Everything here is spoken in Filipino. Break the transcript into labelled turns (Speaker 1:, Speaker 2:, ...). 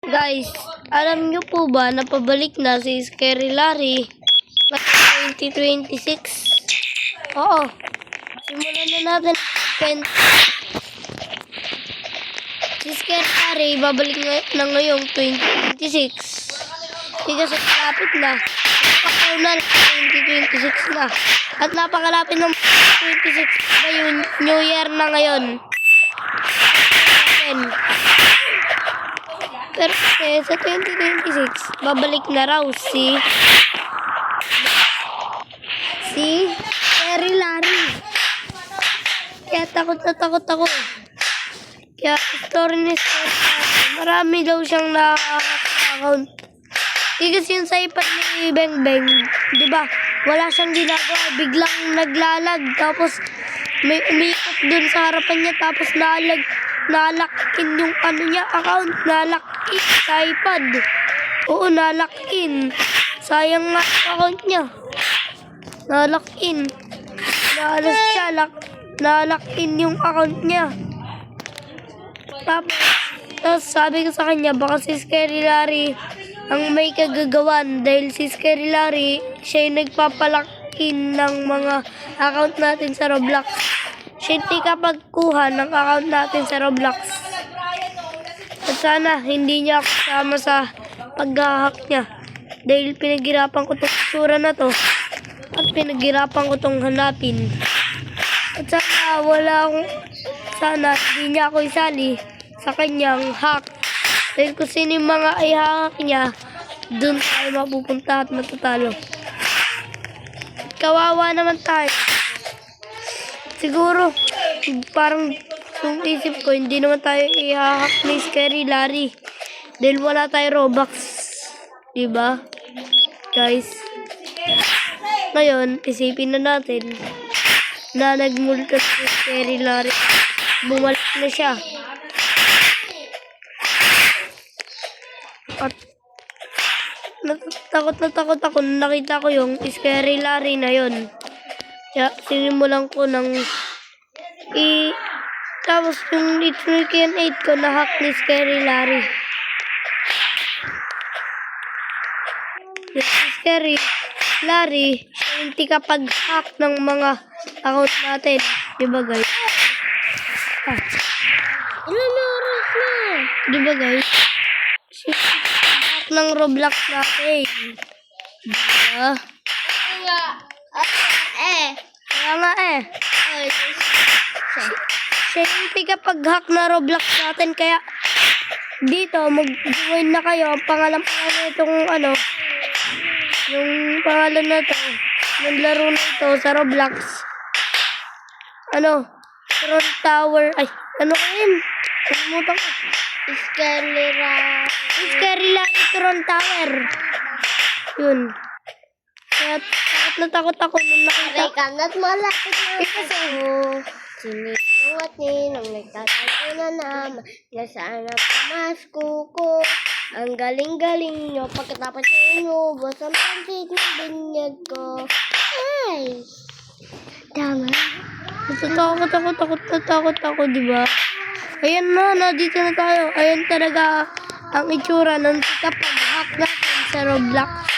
Speaker 1: Guys, alam nyo po ba na pabalik na si Scary Larry ngayong 2026? Oo. Simulan na natin. Si Scary Larry babalik na ngayong 2026. Kasi malapit na. Napakauna na 2026 na. At napakalapit ng 2026 na yung New Year na ngayon. Pero sa 2026, babalik na raw si Scary Larry. Kaya takot na takot ako. Kaya story ni Scary Larry, marami daw siyang na-account. Kasi yung sa iPad ni Beng Beng, di ba? Wala siyang ginagawa, biglang naglalag. Tapos may umikot dun sa harapan niya, tapos nalakin yung ano niya, account, nalakin sa iPad. Oo, nalakin. Sayang nga account niya. Nalakin. Naalas siya, nalakin yung account niya. Tapos sabi ko sa kanya, baka si Scary Larry ang may kagagawan. Dahil si Scary Larry, siya yung nagpapalakin ng mga account natin sa Roblox. Siya yung kapagkuha ng account natin sa Roblox. At sana hindi niya ako kasama sa pag-hack niya. Dahil pinaghirapan ko itong itsura na to. At pinaghirapan ko itong hanapin. At sana hindi niya ako isali sa kanyang hack. Dahil kung sino yung mga i-hack niya, dun tayo mapupunta at matatalo. Kawawa naman tayo. Siguro, parang kung isip ko, hindi naman tayo i-hack ni Scary Larry. Dahil wala tayo Robux. Diba? Guys. Ngayon, isipin na natin na nagmulto si Scary Larry. Bumalik na siya. At natakot ako nung nakita ko yung Scary Larry na yon. Kaya sinimulan ko ng tapos yung It's 8 ko na hack ni Scary Larry. Si Scary Larry, hindi kapag hack ng mga account natin. Diba guys? Ilan oras na? Diba guys? Hack ng Roblox natin. Diba? Kaya nga siya yung kapag-hack na Roblox natin. Kaya dito mag-join na kayo. Ang pangalan itong yung pangalan na to ng laro na ito sa Roblox, Tron Tower. Ay, ano kayo? Kalimutan ko. Scary Larry Tron Tower. Yun. Kaya takot ako nung nakita.
Speaker 2: Aray kanat malapit na ako. Sininuwat ni nang nagtatago na naman. Nasaan na pamasko ko. Ang galing-galing nyo. Pagkatapos nyo inubos ang pansit ng binyag ko. Ay! Tama.
Speaker 1: Takot ako, diba? Ayan na, dito na tayo. Ayan talaga ang itsura ng kapag-hack natin sa Roblox.